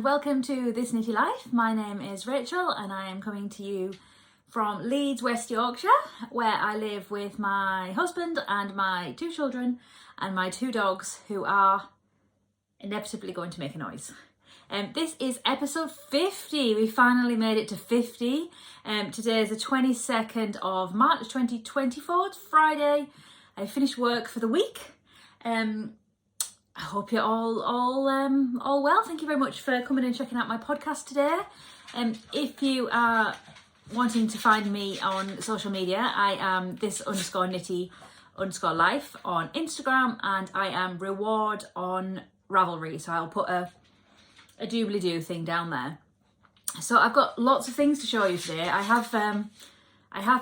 welcome to This Knitty Life. My name is Rachel and I am coming to you from Leeds, West Yorkshire, where I live with my husband and my 2 children and my 2 dogs who are inevitably going to make a noise. This is episode 50. We finally made it to 50. Today is the 22nd of March 2024, it's Friday. I finished work for the week. I hope you're all well. Thank you very much for coming and checking out my podcast today. If you are wanting to find me on social media, I am this_knitty_life on Instagram, and I am reward on Ravelry. So I'll put a doobly-doo thing down there. So I've got lots of things to show you today. I have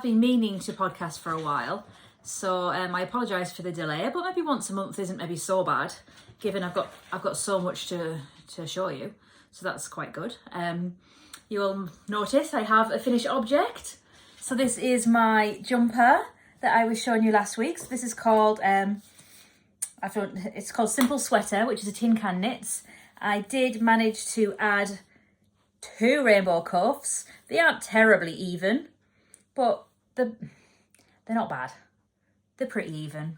been meaning to podcast for a while. So I apologise for the delay, but maybe once a month isn't maybe so bad, given I've got so much to show you. So that's quite good. You'll notice I have a finished object. So this is my jumper that I was showing you last week. So this is called it's called Simple Sweater, which is a tin can knits. I did manage to add 2 rainbow cuffs. They aren't terribly even, but they're not bad. They're pretty even.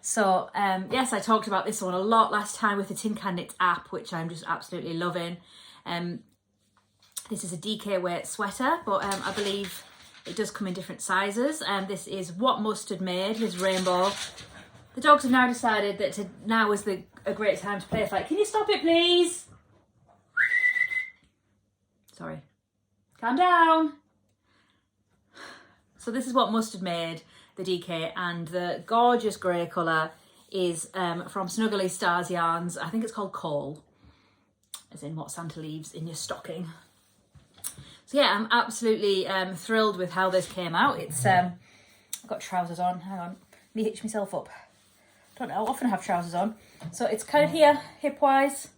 So yes, I talked about this one a lot last time with the Tin Can Knits app, which I'm just absolutely loving. This is a DK weight sweater, but I believe it does come in different sizes. This is what Mustard made, his rainbow. The dogs have now decided that now is a great time to play a fight. Can you stop it, please? Sorry. Calm down. So this is what Mustard made, the DK, and the gorgeous grey colour is from Snuggly Stars Yarns. I think it's called Coal, as in what Santa leaves in your stocking. So yeah, I'm absolutely thrilled with how this came out. It's I've got trousers on. Hang on, let me hitch myself up. Don't know, I often have trousers on. So it's kind of here, hip-wise.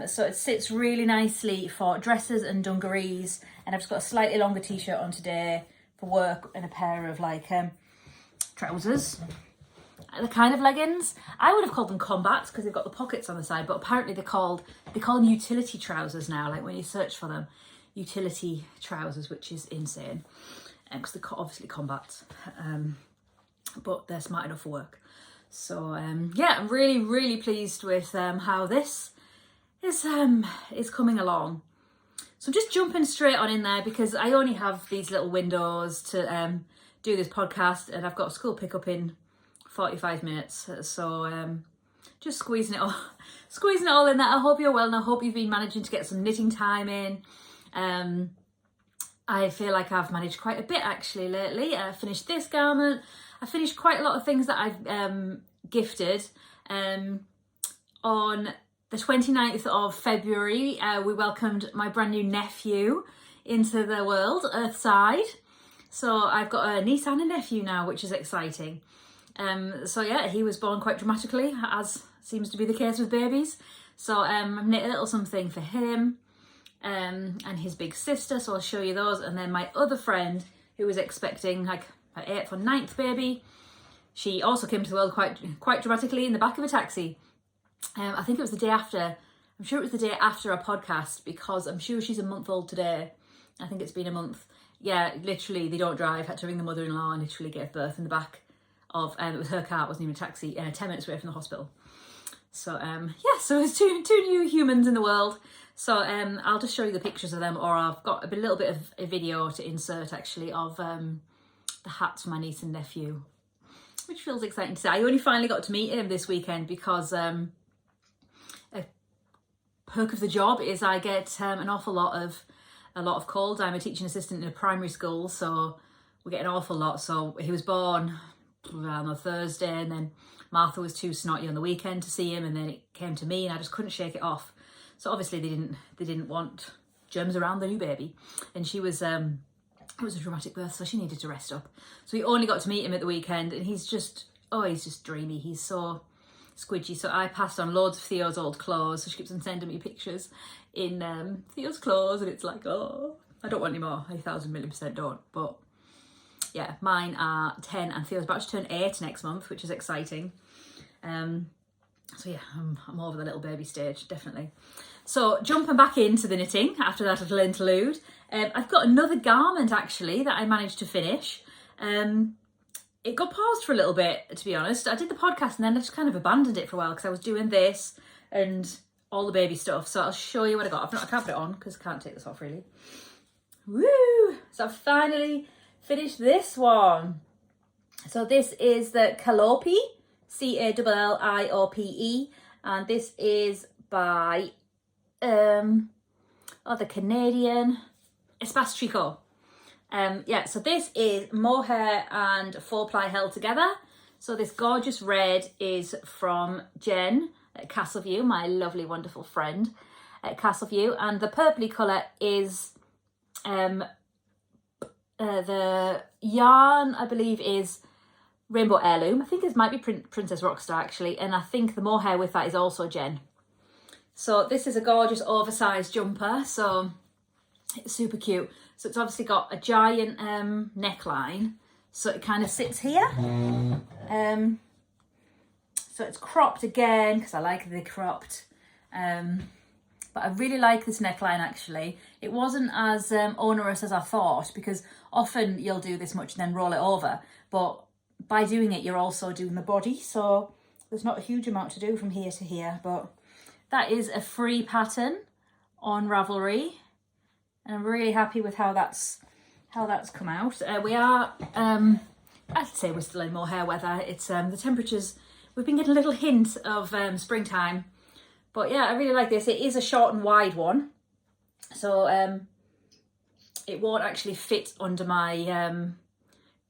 So it sits really nicely for dresses and dungarees, and I've just got a slightly longer t-shirt on today for work and a pair of trousers. The kind of leggings, I would have called them combats because they've got the pockets on the side, but apparently they call them utility trousers now, like when you search for them, utility trousers, which is insane because they're obviously combats, but they're smart enough for work. So yeah, I'm really pleased with how this is coming along. So I'm just jumping straight on in there because I only have these little windows to do this podcast, and I've got school pickup in 45 minutes. So just squeezing it all in there. I hope you're well, and I hope you've been managing to get some knitting time in. I feel like I've managed quite a bit actually lately. I finished this garment. I finished quite a lot of things that I've gifted. On the 29th of February, we welcomed my brand new nephew into the world, Earthside. So I've got a niece and a nephew now, which is exciting. So yeah, he was born quite dramatically, as seems to be the case with babies. So I've knit a little something for him and his big sister, so I'll show you those. And then my other friend, who was expecting like her 8th or 9th baby, she also came to the world quite dramatically in the back of a taxi. I think it was the day after. I'm sure it was the day after our podcast, because I'm sure she's a month old today. I think it's been a month. Yeah, literally, they don't drive. Had to ring the mother-in-law and literally gave birth in the back of. It was her car. It wasn't even a taxi. 10 minutes away from the hospital. So yeah, so it's two new humans in the world. So I'll just show you the pictures of them, or I've got a little bit of a video to insert actually of the hats for my niece and nephew, which feels exciting to say. I only finally got to meet him this weekend because a perk of the job is I get an awful lot of calls. I'm a teaching assistant in a primary school, so we get an awful lot. So he was born on a Thursday, and then Martha was too snotty on the weekend to see him, and then it came to me, and I just couldn't shake it off. So obviously they didn't want germs around the new baby, and she was it was a dramatic birth, so she needed to rest up. So we only got to meet him at the weekend, and he's just dreamy. He's so squidgy. So I passed on loads of Theo's old clothes, so she keeps on sending me pictures in Theo's clothes, and it's like, oh, I don't want any more. 1,000,000,000% don't. But yeah, mine are 10, and Theo's about to turn 8 next month, which is exciting. So yeah, I'm over the little baby stage, definitely. So jumping back into the knitting after that little interlude, I've got another garment actually that I managed to finish. It got paused for a little bit, to be honest. I did the podcast and then I just kind of abandoned it for a while because I was doing this and all the baby stuff. So I'll show you what I got. I can't put it on because I can't take this off really. Woo! So I've finally finished this one. So this is the Calliope, Calliope, and this is by the Canadian Espace Tricot. Yeah, so this is mohair and 4-ply held together. So this gorgeous red is from Jen at Castleview, my lovely, wonderful friend at Castleview, and the purpley colour is the yarn, I believe, is Rainbow Heirloom. I think this might be Princess Rockstar actually, and I think the mohair with that is also Jen. So this is a gorgeous oversized jumper, so it's super cute. So it's obviously got a giant neckline, so it kind of sits here. So it's cropped again because I like the cropped. But I really like this neckline actually. It wasn't as onerous as I thought, because often you'll do this much and then roll it over, but by doing it you're also doing the body, so there's not a huge amount to do from here to here. But that is a free pattern on Ravelry, and I'm really happy with how that's come out. We are I'd say we're still in mohair weather. It's the temperatures, we've been getting a little hint of springtime. But yeah, I really like this. It is a short and wide one, so it won't actually fit under my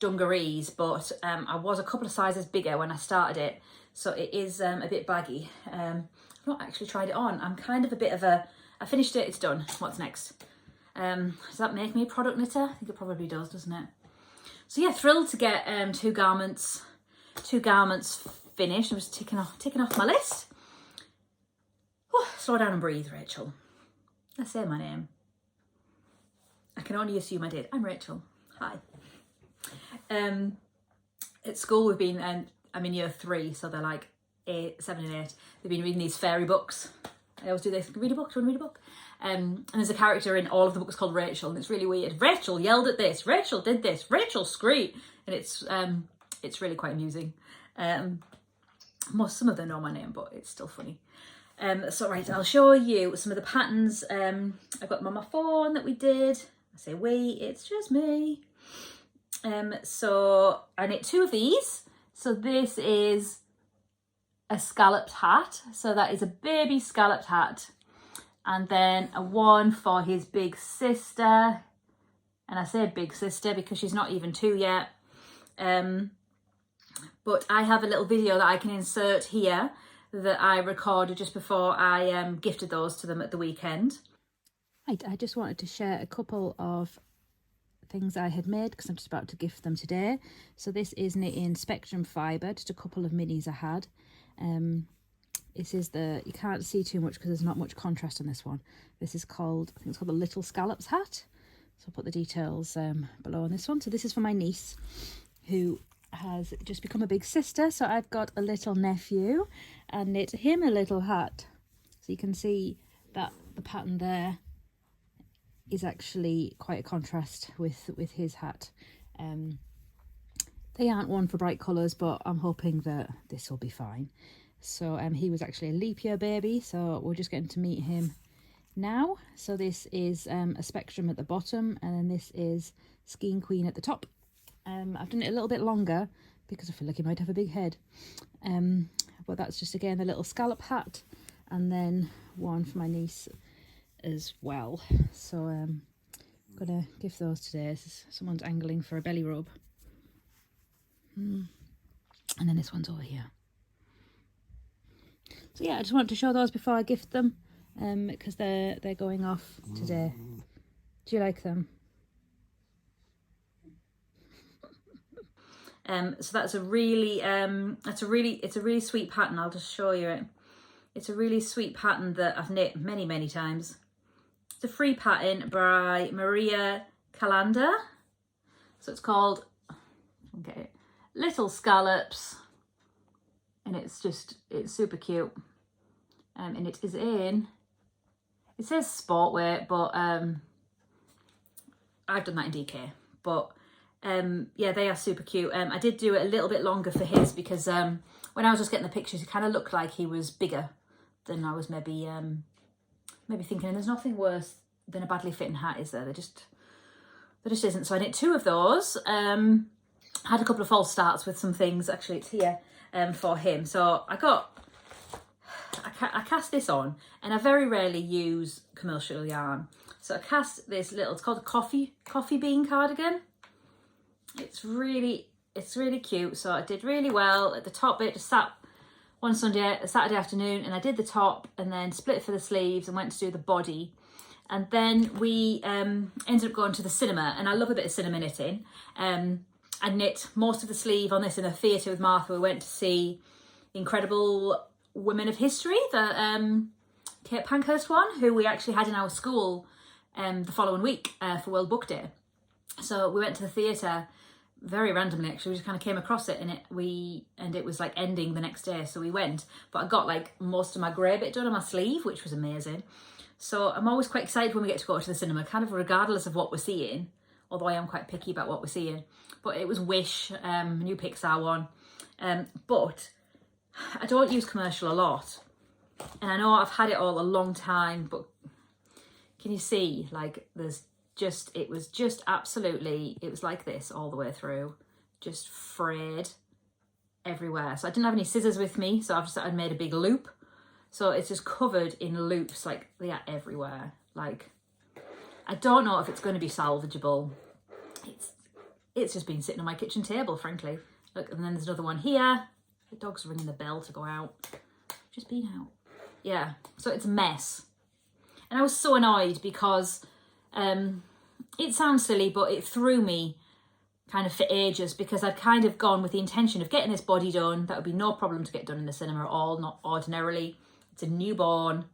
dungarees, but I was a couple of sizes bigger when I started it, so it is a bit baggy. I've not actually tried it on. I'm kind of a bit of a, I finished it, it's done. What's next? Does that make me a product knitter? I think it probably does, doesn't it? So yeah, thrilled to get two garments finished. I'm just ticking off my list. Slow down and breathe, Rachel. I say my name. I can only assume I did. I'm Rachel. Hi. At school we've been, I'm in year 3, so they're like 7 and 8. They've been reading these fairy books. I always do this. Read a book. Do you want to read a book? And there's a character in all of the books called Rachel, and it's really weird. Rachel yelled at this. Rachel did this. Rachel screamed, and it's really quite amusing. Some of them know my name, but it's still funny. So right, I'll show you some of the patterns. I've got them on my phone that we did. I say we, it's just me. So I knit 2 of these. So this is a scalloped hat. So that is a baby scalloped hat. And then a one for his big sister. And I say big sister because she's not even 2 yet. But I have a little video that I can insert here that I recorded just before I gifted those to them at the weekend. Right, I just wanted to share a couple of things I had made because I'm just about to gift them today. So this is knitting Spectrum Fibre, just a couple of minis I had. This is you can't see too much because there's not much contrast on this one. This is called, I think it's called the Little Scallops hat. So I'll put the details below on this one. So this is for my niece who has just become a big sister, so I've got a little nephew and knit him a little hat. So you can see that the pattern there is actually quite a contrast with his hat. They aren't one for bright colours, but I'm hoping that this will be fine. So he was actually a leap year baby, so we're just getting to meet him now. So this is a Spectrum at the bottom, and then this is Skiing Queen at the top. I've done it a little bit longer because I feel like he might have a big head. But that's just, again, a little scallop hat, and then one for my niece as well. So I'm going to give those today. Someone's angling for a belly rub. And then this one's over here. So yeah, I just wanted to show those before I gift them, because they're going off today. Do you like them? So that's a really it's a really sweet pattern. I'll just show you it. It's a really sweet pattern that I've knit many times. It's a free pattern by Maria Calanda. So it's called, okay, Little Scallops and it's super cute. And it is in, it says sport weight, but I've done that in DK. But yeah, they are super cute. I did do it a little bit longer for his because when I was just getting the pictures, he kind of looked like he was bigger than I was maybe thinking. And there's nothing worse than a badly fitting hat, is there? There just isn't. So I knit 2 of those. Had a couple of false starts with some things. Actually, it's here for him. So I cast this on, and I very rarely use commercial yarn. So I cast this little, it's called a coffee bean cardigan. It's really cute. So I did really well at the top bit. Just sat one Saturday afternoon, and I did the top and then split it for the sleeves and went to do the body. And then we ended up going to the cinema, and I love a bit of cinema knitting. I knit most of the sleeve on this in a theatre with Martha. We went to see the incredible Women of History, the Kate Pankhurst one, who we actually had in our school the following week for World Book Day. So we went to the theatre very randomly, actually. We just kind of came across it, and it was like ending the next day, so we went. But I got like most of my grey bit done on my sleeve, which was amazing. So I'm always quite excited when we get to go to the cinema, kind of regardless of what we're seeing, although I am quite picky about what we're seeing. But it was Wish, new Pixar one. But I don't use commercial a lot. And I know I've had it all a long time, but can you see, like, it was like this all the way through, just frayed everywhere. So I didn't have any scissors with me, so I'd made a big loop. So it's just covered in loops, like they are everywhere. Like, I don't know if it's going to be salvageable. It's just been sitting on my kitchen table, frankly. Look, and then there's another one here. The dog's ringing the bell to go out. Just been out. Yeah, so it's a mess. And I was so annoyed because it sounds silly, but it threw me kind of for ages, because I'd kind of gone with the intention of getting this body done. That would be no problem to get done in the cinema at all, not ordinarily. It's a newborn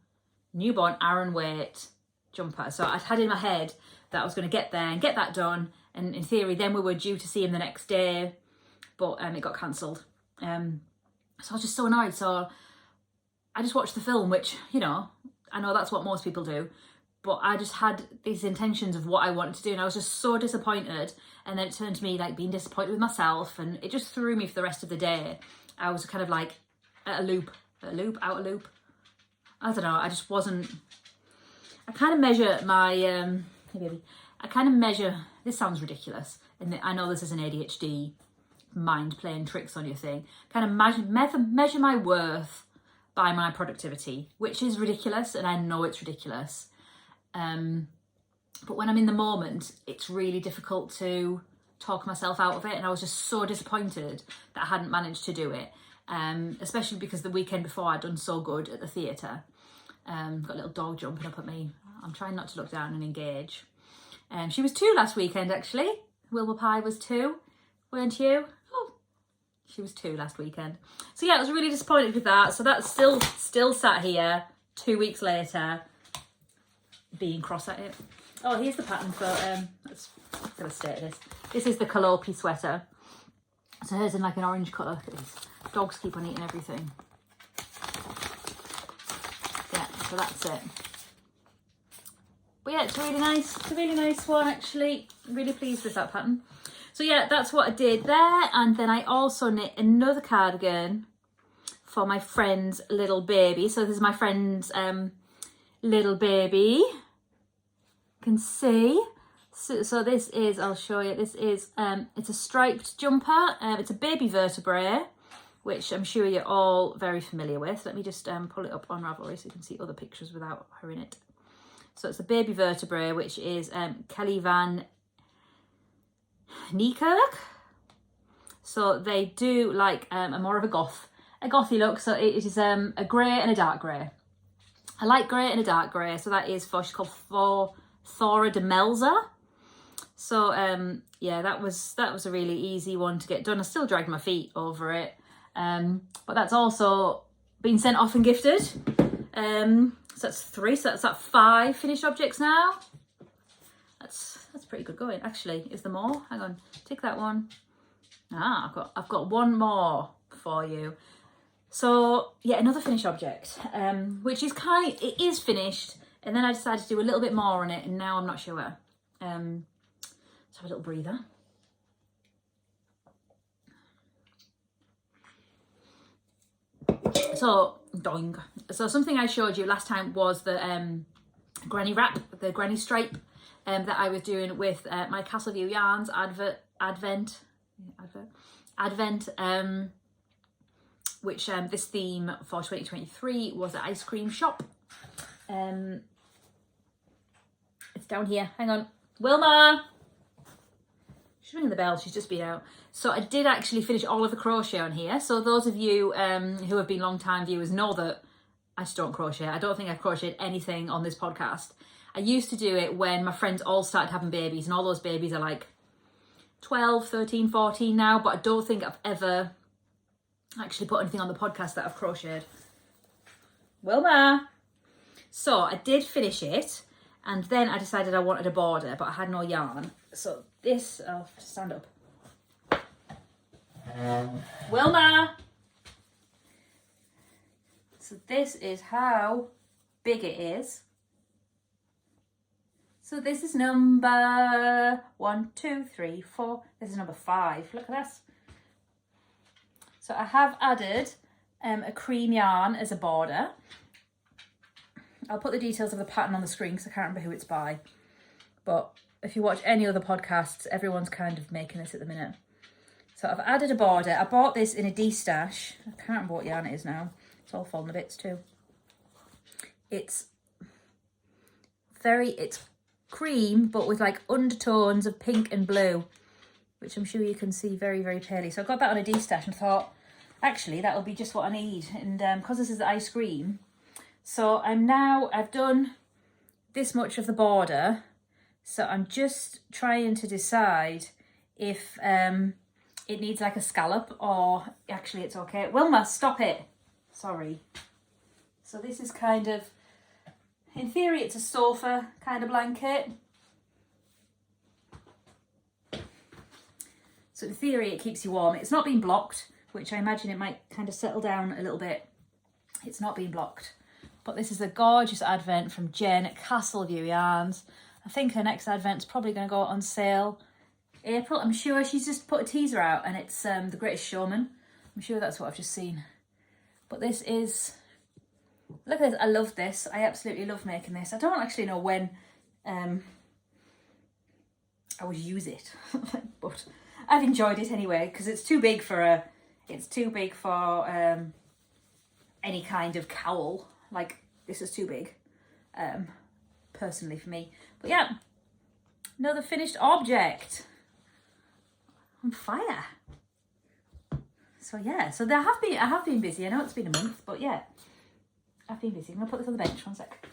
Aran weight jumper. So I'd had in my head that I was going to get there and get that done. And in theory, then we were due to see him the next day, but it got cancelled. So I was just so annoyed. So I just watched the film, which, you know, I know that's what most people do, but I just had these intentions of what I wanted to do, and I was just so disappointed. And then it turned to me like being disappointed with myself, and it just threw me for the rest of the day. I was kind of like out a loop. I don't know, I just wasn't, I kind of measure my, hey baby, this sounds ridiculous, and I know this is an ADHD mind playing tricks on your thing, kind of measure my worth by my productivity, which is ridiculous, and I know it's ridiculous. But when I'm in the moment, it's really difficult to talk myself out of it, and I was just so disappointed that I hadn't managed to do it, especially because the weekend before I'd done so good at the theatre. Got a little dog jumping up at me. I'm trying not to look down and engage. She was 2 last weekend, actually. Wilbur Pie was 2, weren't you? Oh, she was 2 last weekend. So yeah, I was really disappointed with that. So that's still sat here 2 weeks later, being cross at it. Oh, here's the pattern for, let's get a state of this. This is the Calliope sweater. So hers in like an orange colour. Look at this. Dogs keep on eating everything. Yeah, so that's it. But yeah, it's really nice. It's a really nice one, actually. I'm really pleased with that pattern. So yeah, that's what I did there. And then I also knit another cardigan for my friend's little baby. So this is my friend's little baby. You can see. So this is, I'll show you, this is, it's a striped jumper. It's a baby vertebrae, which I'm sure you're all very familiar with. Let me just pull it up on Ravelry so you can see other pictures without her in it. So it's a baby vertebrae, which is Kelly Van Niekerk. So they do like a more of a gothy look. So it is a grey and a dark grey. A light grey and a dark grey. So that is she's called Thora de Melza. So yeah, that was a really easy one to get done. I still dragged my feet over it. But that's also been sent off and gifted. So that's 3, so that's at 5 finished objects now. That's pretty good going. Actually, is there more? Hang on, take that one. I've got one more for you. So yeah, another finished object, which is it is finished, and then I decided to do a little bit more on it, and now I'm not sure. Let's have a little breather. So, doing. So something I showed you last time was the granny wrap, the granny stripe that I was doing with my Castleview Yarns Advent, which this theme for 2023 was an ice cream shop. It's down here. Hang on. Wilma! She's ringing the bell. She's just been out. So I did actually finish all of the crochet on here. So those of you who have been long-time viewers know that I just don't crochet. I don't think I've crocheted anything on this podcast. I used to do it when my friends all started having babies, and all those babies are like 12, 13, 14 now, but I don't think I've ever actually put anything on the podcast that I've crocheted. Wilma! So I did finish it, and then I decided I wanted a border, but I had no yarn. So this, I'll stand up. Wilma! So this is how big it is. So this is number 1, 2, 3, 4. This is number 5. Look at this. So I have added a cream yarn as a border. I'll put the details of the pattern on the screen because I can't remember who it's by. But if you watch any other podcasts, everyone's kind of making this at the minute. So I've added a border. I bought this in a D-stash. I can't remember what yarn it is now. It's all falling to bits too. It's cream, but with like undertones of pink and blue, which I'm sure you can see very, very clearly. So I got that on a D-stash and thought, actually, that'll be just what I need. And because this is the ice cream, so I've done this much of the border. So I'm just trying to decide if it needs like a scallop or actually it's okay. Wilma, stop it. Sorry. So this is kind of, in theory, it's a sofa kind of blanket. So in theory, it keeps you warm. It's not been blocked, which I imagine it might kind of settle down a little bit. It's not been blocked. But this is a gorgeous advent from Jen at Castleview Yarns. I think her next advent's probably going to go on sale April. I'm sure she's just put a teaser out and it's The Greatest Showman. I'm sure that's what I've just seen. But this is, look at this, I love this. I absolutely love making this. I don't actually know when I would use it, but I've enjoyed it anyway because it's too big for any kind of cowl. Like this is too big, personally for me. But yeah, another finished object. On fire. So yeah, so I have been busy. I know it's been a month, but yeah, I've been busy. I'm gonna put this on the bench, one sec.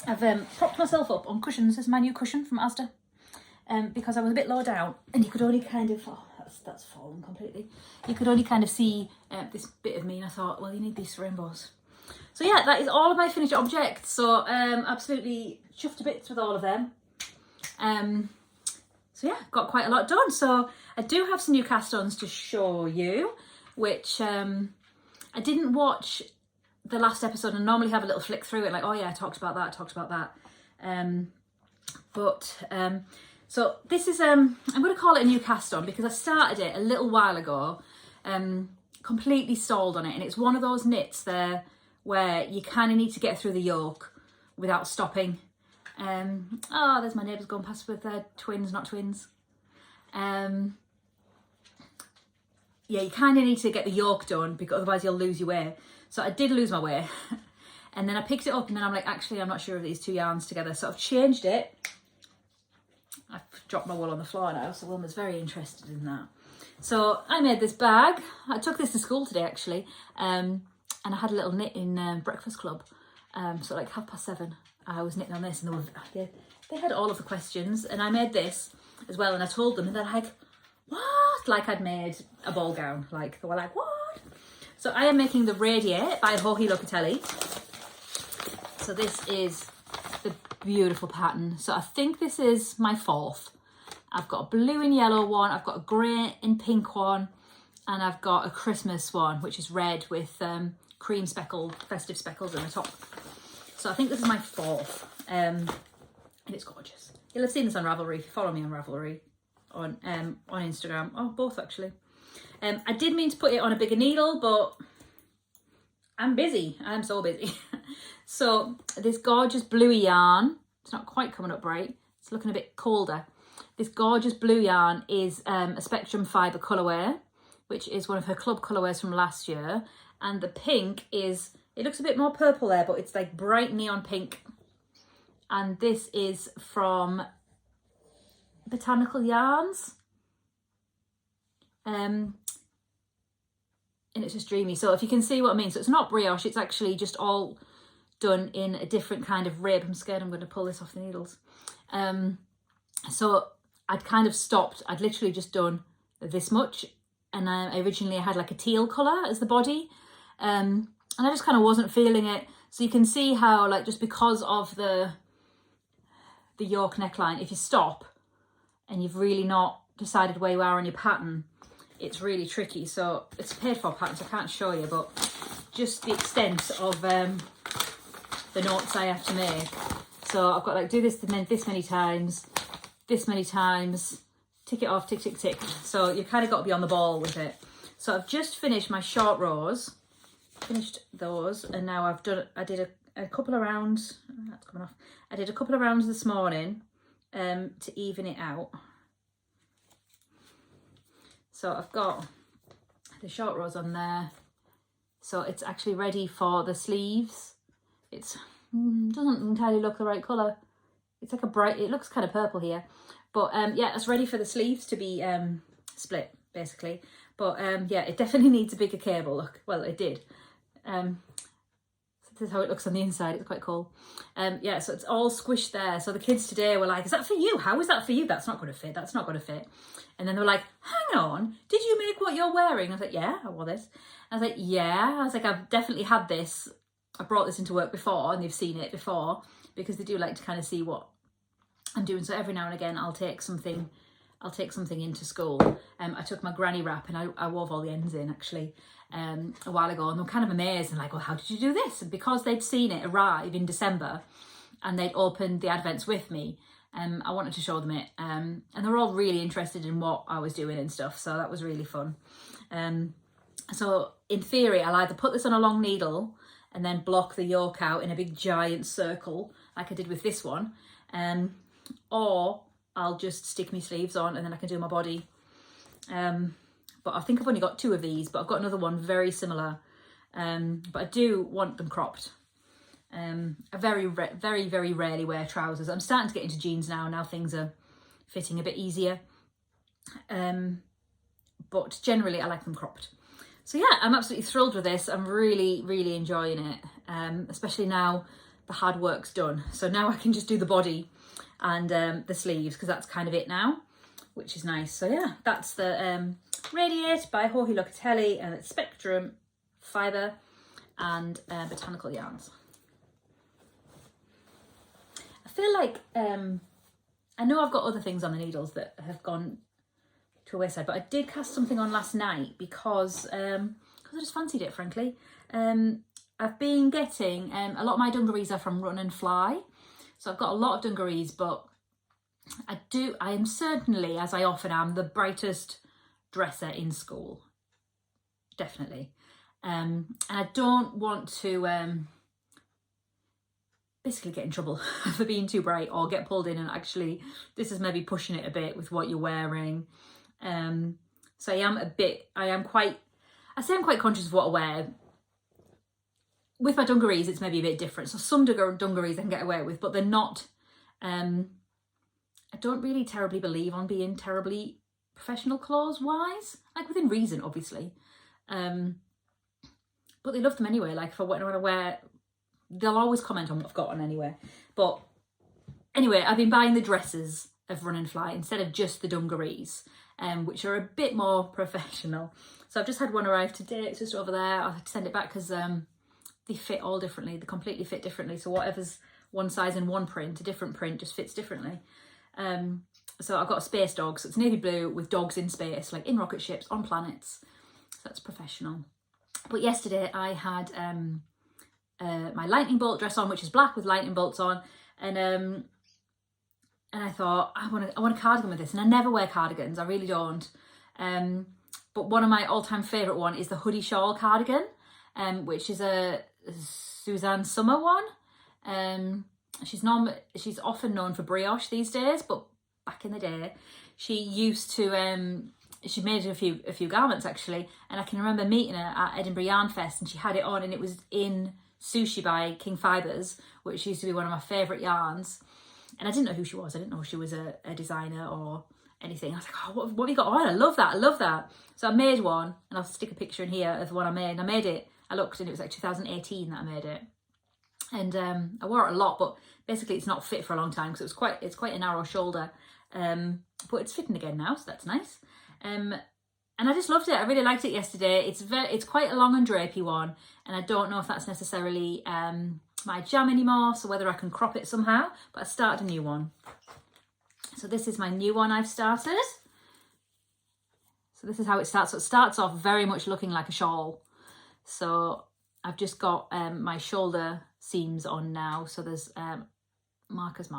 I've propped myself up on cushions. This is my new cushion from Asda, because I was a bit low down, and you could only kind of, oh, that's fallen completely. You could only kind of see this bit of me, and I thought, well, you need these rainbows. So yeah, that is all of my finished objects. So absolutely chuffed to bits with all of them. So yeah, got quite a lot done. So I do have some new cast-ons to show you, which I didn't watch the last episode and normally have a little flick through it like, oh yeah, I talked about that. So this is, I'm going to call it a new cast-on because I started it a little while ago, completely stalled on it. And it's one of those knits there where you kind of need to get through the yoke without stopping. Oh, there's my neighbours going past with their twins, not twins. Yeah, you kind of need to get the yoke done because otherwise you'll lose your way. So I did lose my way. And then I picked it up and then I'm like, actually, I'm not sure of these two yarns together. So I've changed it. I've dropped my wool on the floor now, so Wilma's very interested in that. So I made this bag. I took this to school today, actually. And I had a little knit in breakfast club. So like 7:30, I was knitting on this and they had all of the questions. And I made this as well. And I told them and they're like, what? Like I'd made a ball gown. Like they were like, what? So I am making the Radiate by Jorge Locatelli. So this is the beautiful pattern. So I think this is my 4th. I've got a blue and yellow one. I've got a grey and pink one. and I've got a Christmas one, which is red with cream speckled, festive speckles in the top. So I think this is my 4th, and it's gorgeous. You'll have seen this on Ravelry if you follow me on Ravelry on Instagram. Oh, both actually. I did mean to put it on a bigger needle, but I'm busy. I'm so busy. So this gorgeous bluey yarn, it's not quite coming up right. It's looking a bit colder. This gorgeous blue yarn is a Spectrum Fibre colourway, which is one of her club colourways from last year. And the pink is, it looks a bit more purple there, but it's like bright neon pink. And this is from Botanical Yarns. And it's just dreamy. So if you can see what I mean, so it's not brioche, it's actually just all done in a different kind of rib. I'm scared I'm going to pull this off the needles. So I'd kind of stopped. I'd literally just done this much, and I originally had like a teal colour as the body, and I just kind of wasn't feeling it. So you can see how, like, just because of the yoke neckline, if you stop and you've really not decided where you are on your pattern, it's really tricky. So it's a paid for pattern, so I can't show you, but just the extent of the knots I have to make. So I've got like do this many times, tick it off, tick, tick, tick. So you've kind of got to be on the ball with it. So I've just finished my short rows, finished those, and now I did a couple of rounds. That's coming off. I did a couple of rounds this morning to even it out. So I've got the short rows on there. So it's actually ready for the sleeves. It doesn't entirely look the right colour. It's like a bright, it looks kind of purple here. But yeah, it's ready for the sleeves to be split, basically. But yeah, it definitely needs a bigger cable. Look, well, it did. So this is how it looks on the inside. It's quite cool. Yeah, so it's all squished there. So the kids today were like, is that for you? How is that for you? That's not going to fit. That's not going to fit. And then they were like, hang on, did you make what you're wearing? I was like, yeah, I wore this. I was like, yeah. I was like, I've definitely had this. I brought this into work before, and they've seen it before, because they do like to kind of see what I'm doing. So every now and again, I'll take something into school. I took my granny wrap and I wove all the ends in actually a while ago, and they're kind of amazed and like, well, how did you do this? And because they'd seen it arrive in December and they'd opened the advents with me, I wanted to show them it, and they're all really interested in what I was doing and stuff, so that was really fun. So in theory, I'll either put this on a long needle and then block the yoke out in a big giant circle like I did with this one, or I'll just stick my sleeves on and then I can do my body. But I think I've only got 2 of these, but I've got another one very similar, but I do want them cropped. I very rarely wear trousers. I'm starting to get into jeans now things are fitting a bit easier, but generally I like them cropped. So yeah, I'm absolutely thrilled with this. I'm really enjoying it, especially now the hard work's done. So now I can just do the body and the sleeves, because that's kind of it now, which is nice. So yeah, that's the Radiate by Jorge Locatelli, and it's Spectrum Fibre and Botanical Yarns. I feel like, I know I've got other things on the needles that have gone to a wayside, but I did cast something on last night because I just fancied it, frankly. I've been getting, a lot of my dungarees are from Run and Fly. So I've got a lot of dungarees, but I am certainly, as I often am, the brightest dresser in school. Definitely. And I don't want to basically get in trouble for being too bright or get pulled in, and actually this is maybe pushing it a bit with what you're wearing. So I'm quite conscious of what I wear. With my dungarees, it's maybe a bit different. So some dungarees I can get away with, but they're not, I don't really terribly believe on being terribly professional clothes wise, like within reason, obviously. But they love them anyway. Like if I want to wear, they'll always comment on what I've got on anyway. But anyway, I've been buying the dresses of Run and Fly instead of just the dungarees, which are a bit more professional. So I've just had one arrive today. It's just over there. I'll have to send it back because they fit all differently. They completely fit differently. So whatever's one size in one print, a different print just fits differently. So I've got a space dog. So it's navy blue with dogs in space, like in rocket ships, on planets. that's professional. But yesterday I had my lightning bolt dress on, which is black with lightning bolts on, and I thought I want a cardigan with this, and I never wear cardigans, I really don't. But one of my all-time favourite one is the hoodie shawl cardigan, which is a Suzanne Sommer one. She's often known for brioche these days, but back in the day, she used to she made a few garments actually, and I can remember meeting her at Edinburgh Yarn Fest, and she had it on, and it was in Sushi by King Fibres, which used to be one of my favourite yarns. And I didn't know who she was. I didn't know she was a designer or anything. I was like, oh, what have you got on? I love that. So I made one, and I'll stick a picture in here of the one I made. And I made it, I looked, and it was like 2018 that I made it. And I wore it a lot, but basically it's not fit for a long time because it's quite a narrow shoulder. But it's fitting again now, so that's nice. And I just loved it. I really liked it yesterday. It's quite a long and drapey one, and I don't know if that's necessarily my jam anymore, so whether I can crop it somehow, but I started a new one. So this is my new one I've started. So this is how it starts. So it starts off very much looking like a shawl. So I've just got my shoulder seams on now. So there's markers.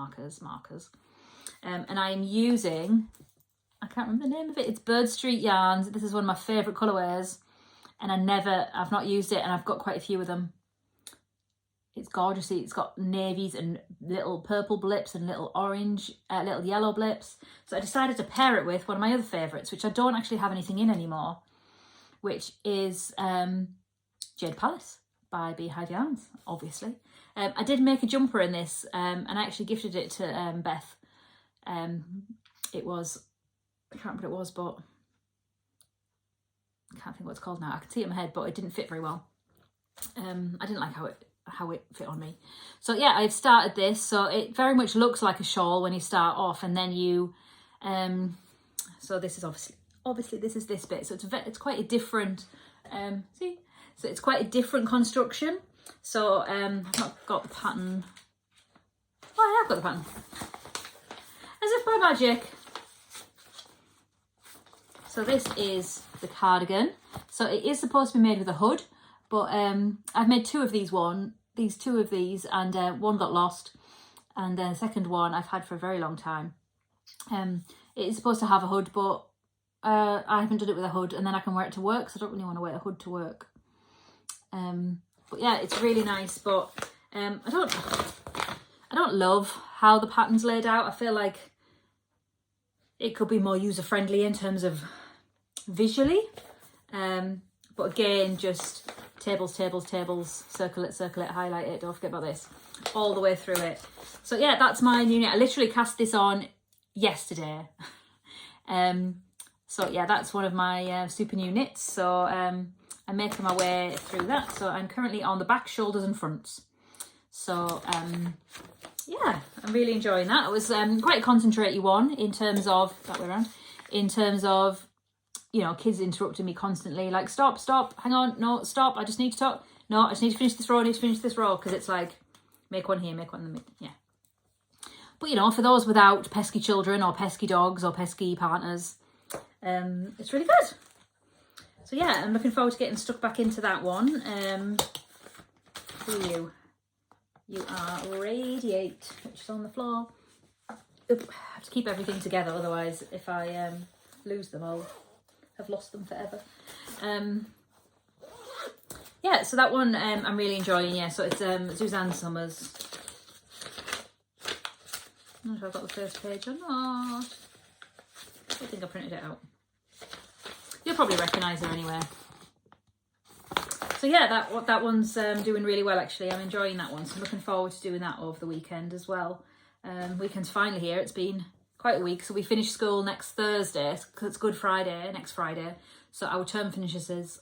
And I'm using, I can't remember the name of it. It's Bird Street yarns. This is one of my favourite colourways. And I've not used it, and I've got quite a few of them. It's gorgeous. It's got navies and little purple blips and little orange, little yellow blips. So I decided to pair it with one of my other favourites, which I don't actually have anything in anymore, which is Jade Palace by Beehive Yarns, obviously. I did make a jumper in this, and I actually gifted it to Beth. It was, I can't remember what it was, but I can't think what it's called now. I can see it in my head, but it didn't fit very well. I didn't like how it fit on me. So yeah, I've started this. So it very much looks like a shawl when you start off, and then you, so this is obviously this is this bit. So it's quite a different, see? So it's quite a different construction. So I've not got the pattern. Oh, I have got the pattern. As if by magic. So this is the cardigan. So it is supposed to be made with a hood, but I've made two of these, and one got lost, and the second one I've had for a very long time. It is supposed to have a hood, but I haven't done it with a hood, and then I can wear it to work, so I don't really want to wear a hood to work. But yeah, it's really nice, but I don't love how the pattern's laid out. I feel like it could be more user-friendly in terms of visually, but again, just tables, circle it, highlight it, don't forget about this, all the way through it. So yeah, that's my new knit. I literally cast this on yesterday. So yeah, that's one of my super new knits. So I'm making my way through that. So I'm currently on the back, shoulders and fronts. So yeah, I'm really enjoying that. It was quite a concentrated one in terms of, that way around, in terms of, you know, kids interrupting me constantly, like, stop, hang on, no, stop, I just need to talk, no, I just need to finish this row, because it's like, make one here, make one there, yeah. But, you know, for those without pesky children or pesky dogs or pesky partners, it's really good. So yeah, I'm looking forward to getting stuck back into that one. Who are you? You are Radiate, which is on the floor. Oop, I have to keep everything together, otherwise if I lose them, I'll have lost them forever. Yeah, so that one I'm really enjoying. Yeah, so it's Suzanne Sommer's. I don't know if I've got the first page or not. I think I printed it out. You'll probably recognise her anyway. So yeah, that one's doing really well actually. I'm enjoying that one, so I'm looking forward to doing that over the weekend as well. Weekend's finally here. It's been quite a week, so we finish school next Thursday because it's Good Friday, next Friday. So our term finishes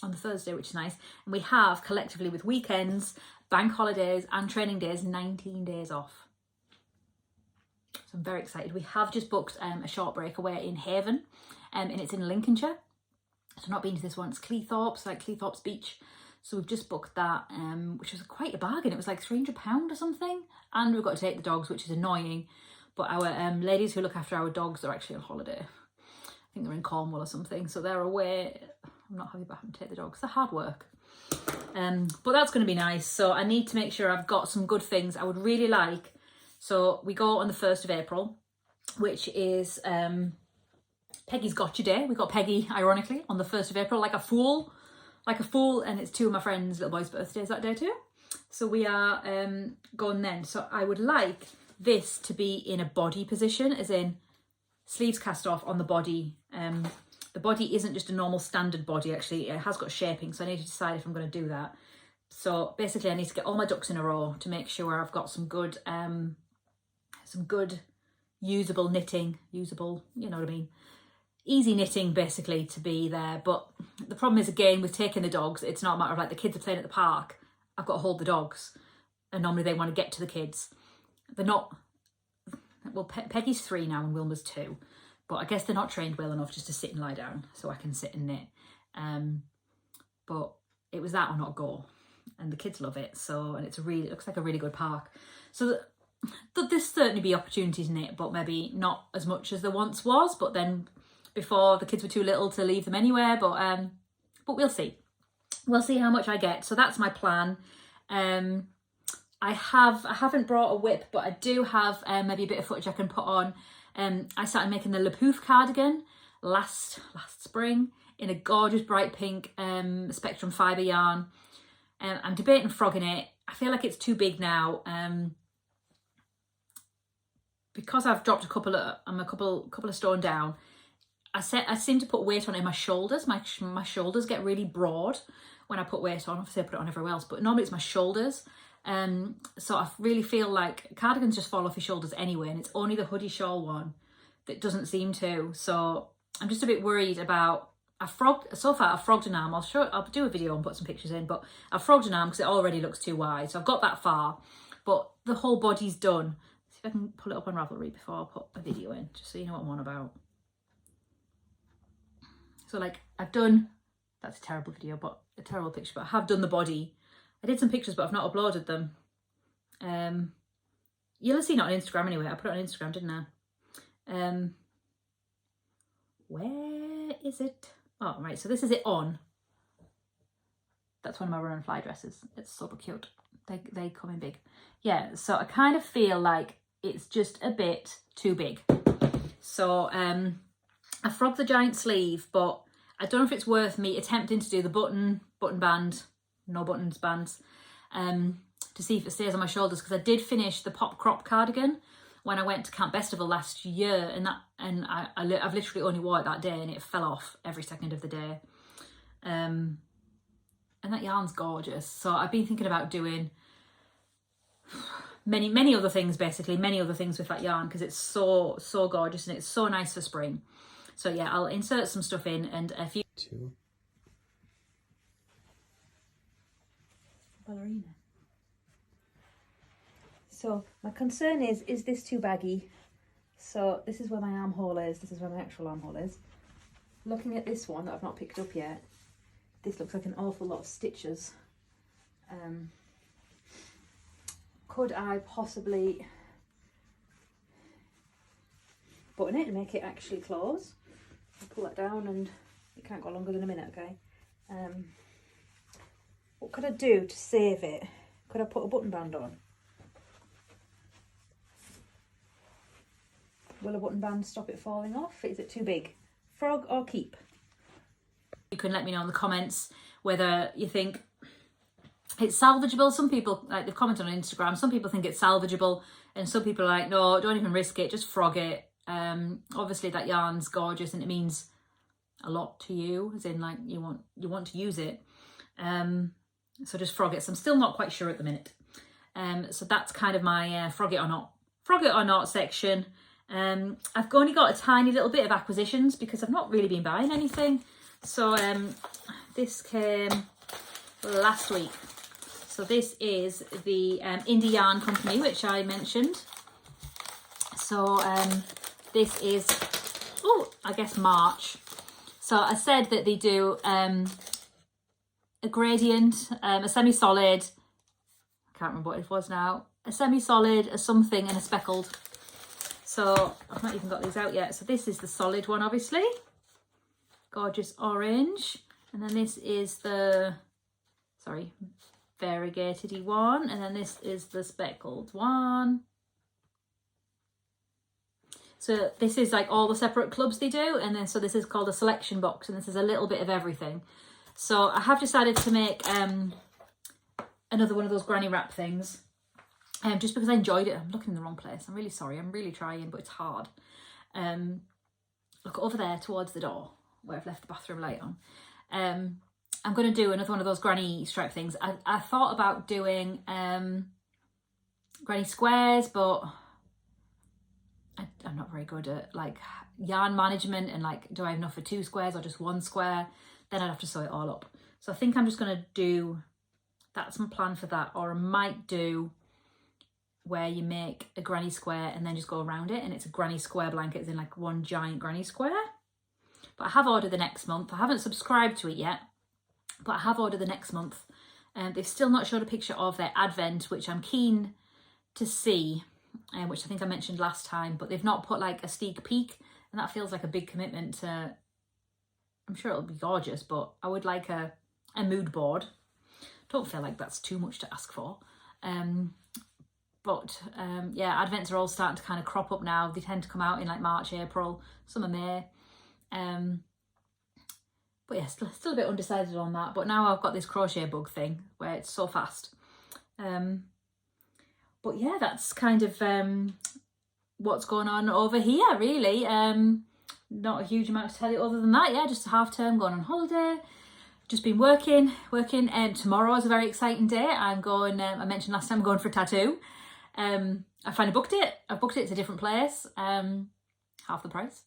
on the Thursday, which is nice. And we have collectively, with weekends, bank holidays and training days, 19 days off. So I'm very excited. We have just booked a short breakaway in Haven, and it's in Lincolnshire. So I've not been to this one. It's Cleethorpes, like Cleethorpes Beach. So we've just booked that, which was quite a bargain. It was like £300 or something. And we've got to take the dogs, which is annoying. But our ladies who look after our dogs are actually on holiday. think they're in Cornwall or something, so they're away. I'm not happy about having to take the dogs. They're hard work. But that's going to be nice. So I need to make sure I've got some good things. I would really like, so we go on the 1st of April, which is Peggy's Gotcha Day. We got Peggy, ironically, on the 1st of April, like a fool, and it's 2 of my friends' little boys' birthdays that day too. So we are going then. So I would like this to be in a body position, as in sleeves cast off on the body. The body isn't just a normal standard body, actually. It has got shaping, so I need to decide if I'm going to do that. So basically I need to get all my ducks in a row to make sure I've got some good usable knitting, you know what I mean, easy knitting basically to be there. But the problem is, again, with taking the dogs, it's not a matter of like the kids are playing at the park, I've got to hold the dogs, and normally they want to get to the kids. They're not, well, Peggy's 3 now and Wilma's 2, but I guess they're not trained well enough just to sit and lie down, so I can sit and knit. But it was that or not go, and the kids love it. So, and it looks like a really good park. So there's certainly be opportunities in it, but maybe not as much as there once was. But then before, the kids were too little to leave them anywhere. But we'll see. We'll see how much I get. So that's my plan. I haven't brought a whip, but I do have maybe a bit of footage I can put on. I started making the Lapoof cardigan last spring in a gorgeous bright pink Spectrum fibre yarn. I'm debating frogging it. I feel like it's too big now. Because I've dropped I'm a couple of stone down. I seem to put weight on it in my shoulders. My shoulders get really broad when I put weight on. Obviously I put it on everywhere else, but normally it's my shoulders. So I really feel like cardigans just fall off your shoulders anyway, and it's only the hoodie shawl one that doesn't seem to. So I'm just a bit worried about, so far I've frogged an arm. I'll do a video and put some pictures in, but I've frogged an arm because it already looks too wide. So I've got that far, but the whole body's done. See if I can pull it up on Ravelry before I put a video in, just so you know what I'm on about. So like I've done, that's a terrible video, but a terrible picture, but I have done the body. I did some pictures, but I've not uploaded them. You'll have seen it on Instagram anyway. I put it on Instagram, didn't I? Where is it? Oh, right. So this is it on. That's one of my run and fly dresses. It's super cute. They come in big. Yeah. So I kind of feel like it's just a bit too big. So I frogged the giant sleeve, but I don't know if it's worth me attempting to do the button band, no buttons bands, to see if it stays on my shoulders, because I did finish the pop crop cardigan when I went to Camp Festival last year, and I've literally only wore it that day, and it fell off every second of the day. And that yarn's gorgeous. So I've been thinking about doing many other things, basically many other things with that yarn, because it's so gorgeous and it's so nice for spring. So yeah, I'll insert some stuff in, and a few. Ballerina. So my concern is this too baggy? So this is where my armhole is. This is where my actual armhole is. Looking at this one that I've not picked up yet, this looks like an awful lot of stitches. Could I possibly button it and make it actually close? I'll pull that down, and it can't go longer than a minute, okay? What could I do to save it? Could I put a button band on? Will a button band stop it falling off? Is it too big? Frog or keep? You can let me know in the comments whether you think it's salvageable. Some people, like they've commented on Instagram, some people think it's salvageable, and some people are like, no, don't even risk it, just frog it. Obviously that yarn's gorgeous and it means a lot to you, as in like you want to use it. So just frog it. So I'm still not quite sure at the minute. So that's kind of my frog it or not section. I've only got a tiny little bit of acquisitions because I've not really been buying anything. So this came last week. So this is the Indie Yarn Company, which I mentioned. So this is, I guess March. So I said that they do a gradient, a semi-solid, I can't remember what it was now, a semi-solid, a something, and a speckled. So I've not even got these out yet. So this is the solid one, obviously. gorgeous orange. And then this is the, sorry, variegated one. And then this is the speckled one. So this is like all the separate clubs they do. And then so this is called a selection box, and this is a little bit of everything. So I have decided to make another one of those granny wrap things. Just because I enjoyed it. I'm looking in the wrong place. I'm really sorry. I'm really trying, but it's hard. Look over there towards the door where I've left the bathroom light on. I'm going to do another one of those granny stripe things. I thought about doing granny squares, but I'm not very good at like yarn management and like, do I have enough for 2 squares or just 1 square? Then I'd have to sew it all up. So I think I'm just going to do, that's my plan for that. Or I might do where you make a granny square and then just go around it, and it's a granny square blanket, as in like one giant granny square. But I have ordered the next month. I haven't subscribed to it yet, but I have ordered the next month. They've still not showed a picture of their advent, which I'm keen to see, which I think I mentioned last time, but they've not put like a sneak peek, and that feels like a big commitment to, I'm sure it'll be gorgeous, but I would like a mood board. Don't feel like that's too much to ask for. But yeah, advents are all starting to kind of crop up now. They tend to come out in like March, April, some are May. But yeah, still a bit undecided on that. But now I've got this crochet bug thing where it's so fast. But yeah, that's kind of what's going on over here, really. Not a huge amount to tell you other than that. Yeah, just a half term, going on holiday. Just been working. Tomorrow is a very exciting day. I'm going, I mentioned last time, I'm going for a tattoo. I finally booked it. I've booked it to a different place, half the price,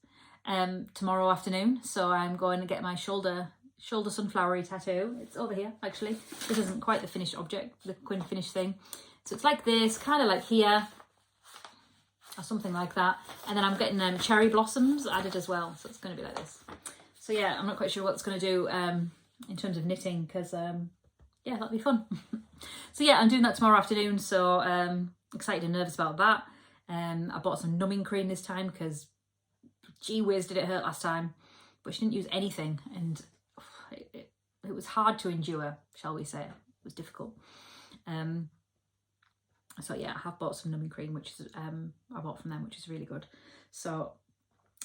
tomorrow afternoon. So I'm going to get my shoulder sunflowery tattoo. It's over here, actually. This isn't quite the finished object, the finished thing. So it's like this, kind of like here, or something like that. And then I'm getting cherry blossoms added as well. So it's going to be like this. So yeah, I'm not quite sure what it's going to do in terms of knitting, because yeah, that'll be fun. So yeah, I'm doing that tomorrow afternoon. So excited and nervous about that. I bought some numbing cream this time because gee whiz did it hurt last time, but she didn't use anything, and it was hard to endure, shall we say. It was difficult. So yeah, I have bought some numbing cream, which is I bought from them, which is really good. So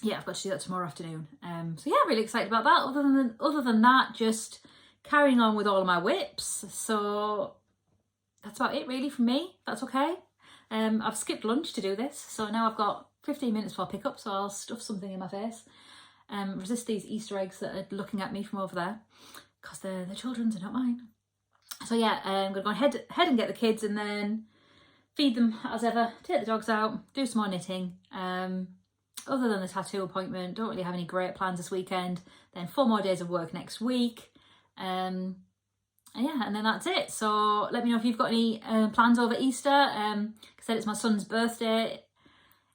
yeah, I've got to do that tomorrow afternoon. So yeah, really excited about that. Other than that, just carrying on with all of my whips. So that's about it really from me. That's okay. I've skipped lunch to do this, so now I've got 15 minutes before pick-up, so I'll stuff something in my face. Resist these Easter eggs that are looking at me from over there, because they're the children's and not mine. So yeah, I'm going to go ahead and get the kids, and then feed them as ever, take the dogs out, do some more knitting. Other than the tattoo appointment, don't really have any great plans this weekend. Then 4 more days of work next week. And yeah, and then that's it. So let me know if you've got any plans over Easter. Like I said, it's my son's birthday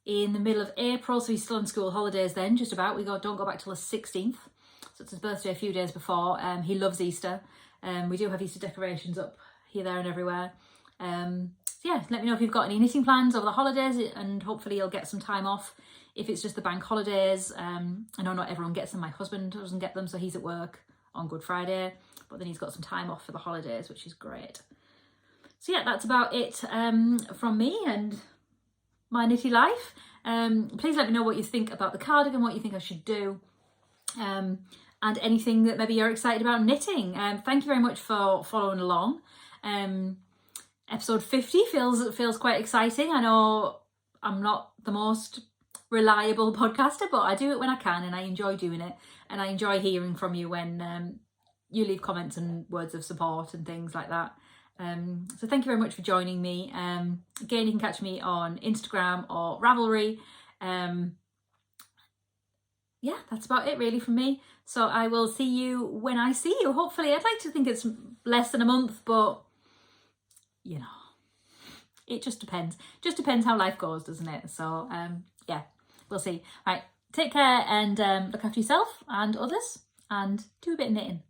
in the middle of April, so he's still on school holidays then, just about. Don't go back till the 16th. So it's his birthday a few days before. He loves Easter. We do have Easter decorations up here, there and everywhere. So yeah, let me know if you've got any knitting plans over the holidays, and hopefully you'll get some time off if it's just the bank holidays. I know not everyone gets them. My husband doesn't get them, so he's at work on Good Friday, but then he's got some time off for the holidays, which is great. So yeah, that's about it from me and my knitty life. Please let me know what you think about the cardigan, what you think I should do, and anything that maybe you're excited about knitting. Thank you very much for following along. Episode 50 feels quite exciting. I know I'm not the most reliable podcaster, but I do it when I can, and I enjoy doing it, and I enjoy hearing from you when you leave comments and words of support and things like that. So thank you very much for joining me. Again, you can catch me on Instagram or Ravelry. Yeah, that's about it really from me. So I will see you when I see you. Hopefully, I'd like to think it's less than a month, but you know, it just depends. Just depends how life goes, doesn't it? So yeah, we'll see. Right, take care and look after yourself and others, and do a bit of knitting.